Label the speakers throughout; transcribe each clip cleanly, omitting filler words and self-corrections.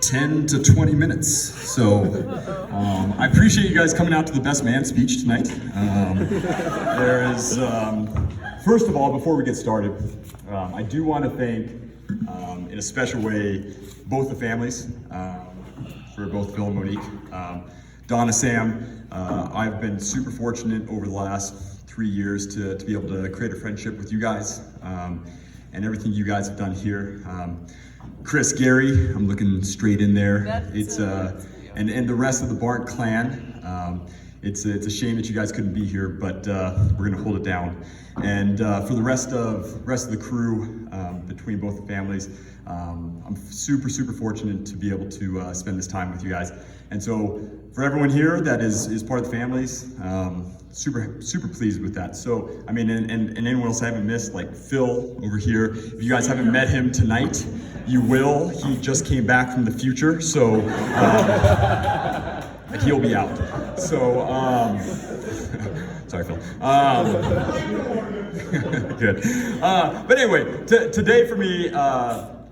Speaker 1: 10 to 20 minutes. So I appreciate you guys coming out to the Best Man speech tonight. First of all, before we get started, I do want to thank, in a special way, both the families, for both Phil and Monique. Donna, Sam, I've been super fortunate over the last 3 years to be able to create a friendship with you guys, and everything you guys have done here. Chris, Gary, I'm looking straight in there. And the rest of the Barnt clan. It's a shame that you guys couldn't be here, but we're gonna hold it down. And for the rest of the crew, between both the families, I'm super fortunate to be able to spend this time with you guys. And so for everyone here that is part of the families, super pleased with that. So, I mean, and anyone else I haven't missed, like Phil over here, if you guys haven't met him tonight, you will. He just came back from the future, so he'll be out. So, sorry, Phil. Good. But anyway, today for me,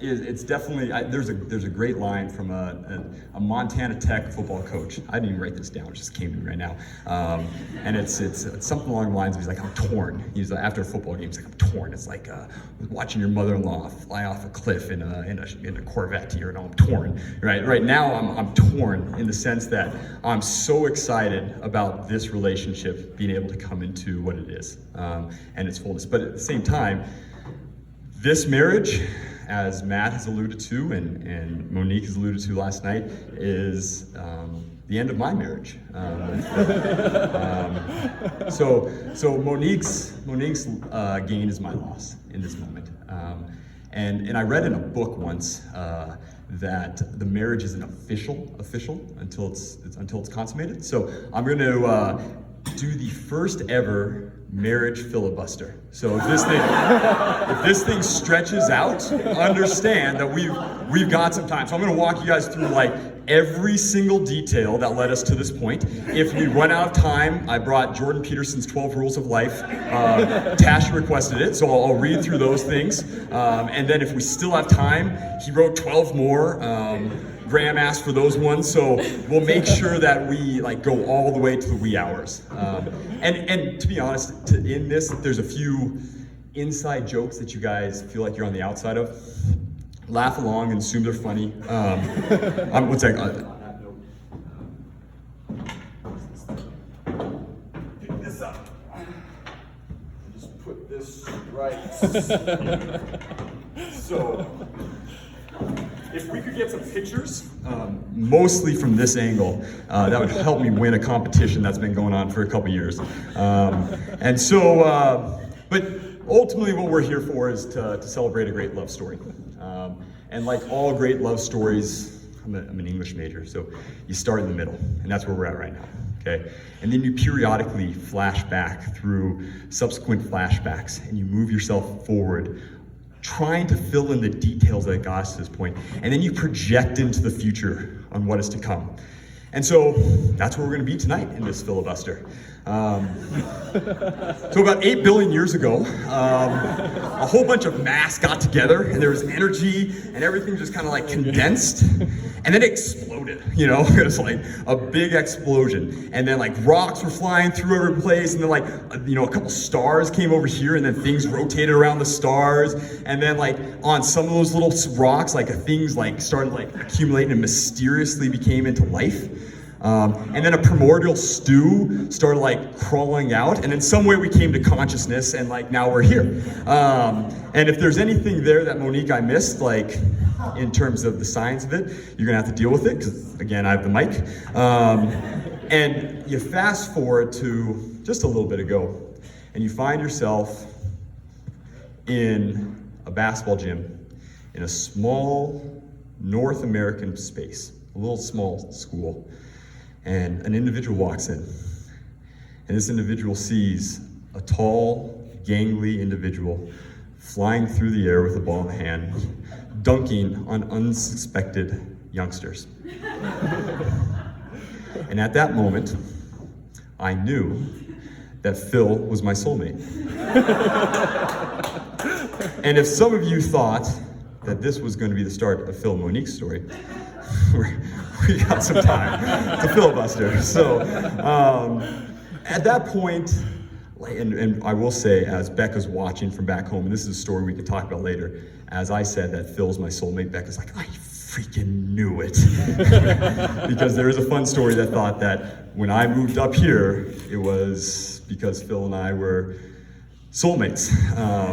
Speaker 1: it's definitely, there's a great line from a Montana Tech football coach. I didn't even write this down, it just came to me right now. And it's something along the lines of, he's like, I'm torn. He's like, after a football game, he's like, I'm torn. It's like watching your mother-in-law fly off a cliff in a Corvette. You know, I'm torn. Right now, I'm torn in the sense that I'm so excited about this relationship being able to come into what it is, and its fullness. But at the same time, this marriage, as Matt has alluded to and Monique has alluded to last night, is the end of my marriage. So Monique's gain is my loss in this moment. And I read in a book once that the marriage isn't official until it's consummated. So I'm going to do the first ever marriage filibuster. So if this thing stretches out, understand that we've got some time. So I'm going to walk you guys through like every single detail that led us to this point. If we run out of time, I brought Jordan Peterson's 12 Rules of Life. Tasha requested it, so I'll read through those things. And then if we still have time, he wrote 12 more. Graham asked for those ones, so we'll make sure that we like go all the way to the wee hours. And to be honest, in this, there's a few inside jokes that you guys feel like you're on the outside of. Laugh along and assume they're funny. One second. Pick this up. Just put this right. So, if we could get some pictures, mostly from this angle, that would help me win a competition that's been going on for a couple years. But ultimately what we're here for is to celebrate a great love story. And like all great love stories, I'm an English major, so you start in the middle, and that's where we're at right now, okay? And then you periodically flash back through subsequent flashbacks, and you move yourself forward, trying to fill in the details that got us to this point, and then you project into the future on what is to come. And so that's where we're going to be tonight in this filibuster. So about 8 billion years ago, a whole bunch of mass got together, and there was energy, and everything just kind of like condensed, and then it exploded. You know, it was like a big explosion, and then like rocks were flying through every place, and then like a couple stars came over here, and then things rotated around the stars, and then like on some of those little rocks, like things like started like accumulating and mysteriously became into life. And then a primordial stew started like crawling out, and in some way we came to consciousness, and like now we're here. And if there's anything there that Monique I missed, like in terms of the science of it, you're gonna have to deal with it, because again, I have the mic. And you fast forward to just a little bit ago, and you find yourself in a basketball gym in a small North American space, a little small school. And an individual walks in, and this individual sees a tall, gangly individual flying through the air with a ball in hand, dunking on unsuspected youngsters. And at that moment, I knew that Phil was my soulmate. And if some of you thought that this was going to be the start of Phil and Monique's story, we got some time to filibuster. So at that point, and I will say, as Becca's watching from back home, and this is a story we can talk about later, as I said that Phil's my soulmate, Becca's like, I freaking knew it. Because there is a fun story that thought that when I moved up here, it was because Phil and I were soulmates.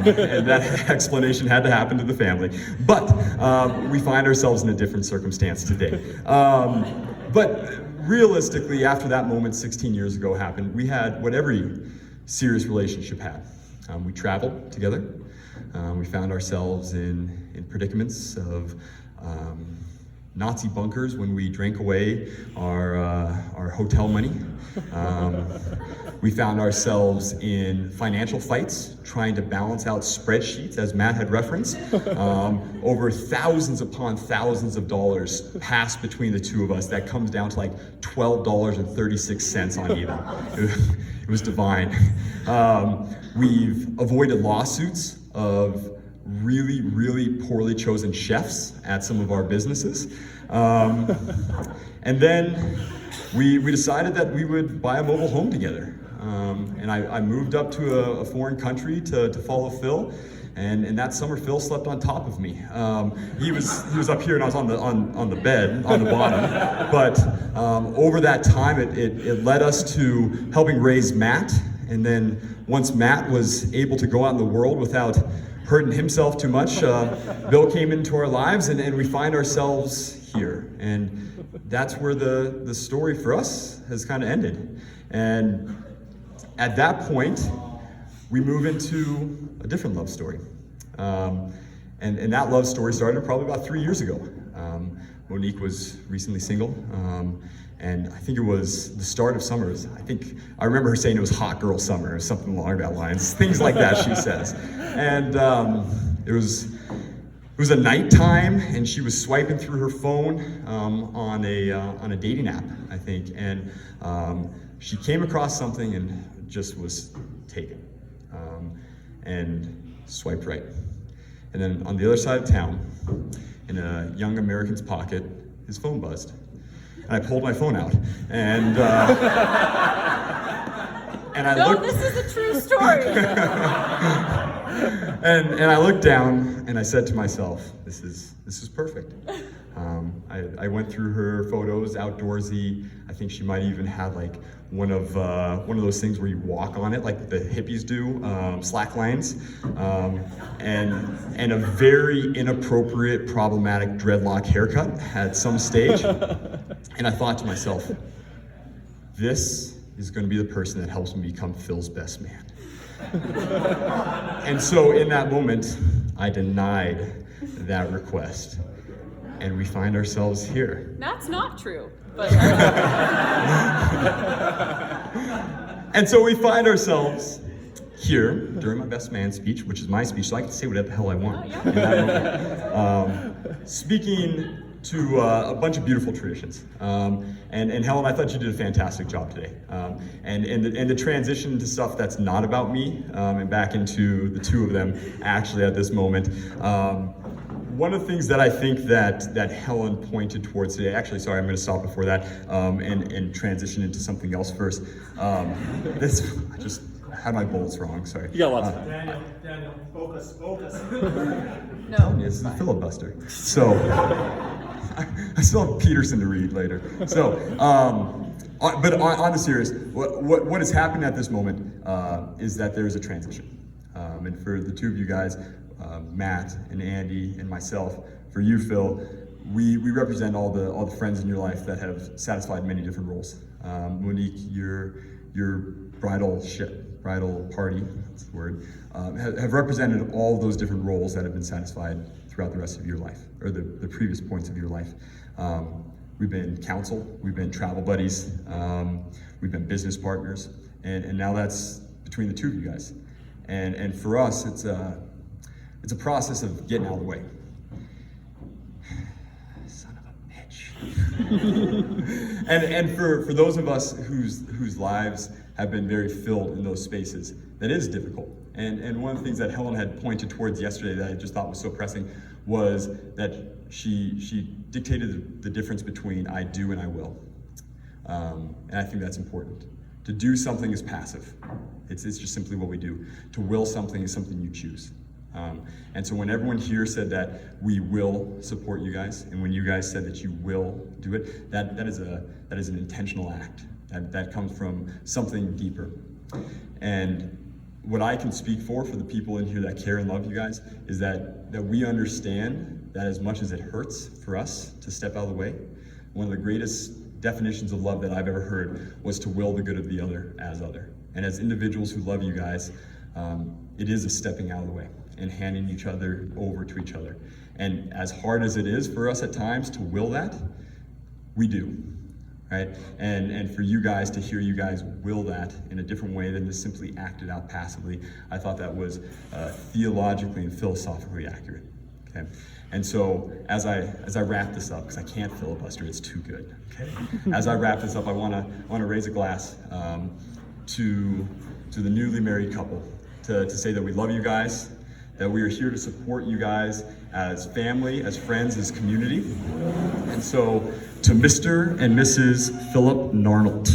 Speaker 1: And that explanation had to happen to the family. But we find ourselves in a different circumstance today. But realistically, after that moment 16 years ago happened, we had what every serious relationship had. We traveled together. We found ourselves in predicaments of Nazi bunkers when we drank away our hotel money. We found ourselves in financial fights, trying to balance out spreadsheets, as Matt had referenced. Over thousands upon thousands of dollars passed between the two of us. That comes down to like $12.36 on even. It was divine. We've avoided lawsuits of really, really poorly chosen chefs at some of our businesses. And then we decided that we would buy a mobile home together. And I moved up to a foreign country to follow Phil. And that summer, Phil slept on top of me. He was up here, and I was on the bed on the bottom. But over that time, it led us to helping raise Matt. And then once Matt was able to go out in the world without hurting himself too much, Bill came into our lives, and we find ourselves here. And that's where the story for us has kind of ended. And at that point, we move into a different love story. And that love story started probably about 3 years ago. Monique was recently single, and I think it was the start of summers. I remember her saying it was hot girl summer or something along that lines, things like that she says. And it was a nighttime, and she was swiping through her phone on a dating app, I think, and she came across something and just was taken, and swiped right. And then on the other side of town, in a young American's pocket, his phone buzzed. And I pulled my phone out, and I looked. No, this is a true story. and I looked down, and I said to myself, "This is perfect." I went through her photos, outdoorsy. I think she might even have like one of those things where you walk on it, like the hippies do, slack lines, and a very inappropriate, problematic dreadlock haircut at some stage. And I thought to myself, this is going to be the person that helps me become Phil's best man. And so in that moment, I denied that request. And we find ourselves here.
Speaker 2: That's not true. But
Speaker 1: And so we find ourselves here during my best man speech, which is my speech, so I can say whatever the hell I want. In that moment. Speaking to a bunch of beautiful traditions. And Helen, I thought you did a fantastic job today. And the transition to stuff that's not about me, and back into the two of them actually at this moment. One of the things that I think that Helen pointed towards today, actually, sorry, I'm going to stop before that and transition into something else first. I just had my bullets wrong, sorry.
Speaker 3: You got lots of time.
Speaker 4: Daniel, focus.
Speaker 2: no.
Speaker 1: This is a filibuster. So, I still have Peterson to read later. So, but on the serious, what has happened at this moment is that there is a transition. And for the two of you guys, Matt and Andy and myself, for you, Phil, we represent all the friends in your life that have satisfied many different roles. Monique, your bridal party, that's the word, have represented all of those different roles that have been satisfied throughout the rest of your life, or the previous points of your life. We've been counsel, we've been travel buddies, we've been business partners, and now that's between the two of you guys. And for us, it's a process of getting out of the way. Son of a bitch. and for those of us whose lives have been very filled in those spaces, that is difficult. And one of the things that Helen had pointed towards yesterday that I just thought was so pressing was that she dictated the difference between I do and I will. And I think that's important. To do something is passive. It's just simply what we do. To will something is something you choose. And so when everyone here said that we will support you guys, and when you guys said that you will do it, that is an intentional act. That comes from something deeper. And what I can speak for the people in here that care and love you guys is that we understand that as much as it hurts for us to step out of the way, one of the greatest definitions of love that I've ever heard was to will the good of the other as other. And as individuals who love you guys, it is a stepping out of the way and handing each other over to each other. And as hard as it is for us at times to will that, we do, right? And for you guys to hear you guys will that in a different way than to simply act it out passively, I thought that was theologically and philosophically accurate, okay? And so as I wrap this up, because I can't filibuster, it's too good, okay? As I wrap this up, I wanna raise a glass to the newly married couple, to say that we love you guys, that we are here to support you guys as family, as friends, as community. And so to Mr. and Mrs. Philip Narnold.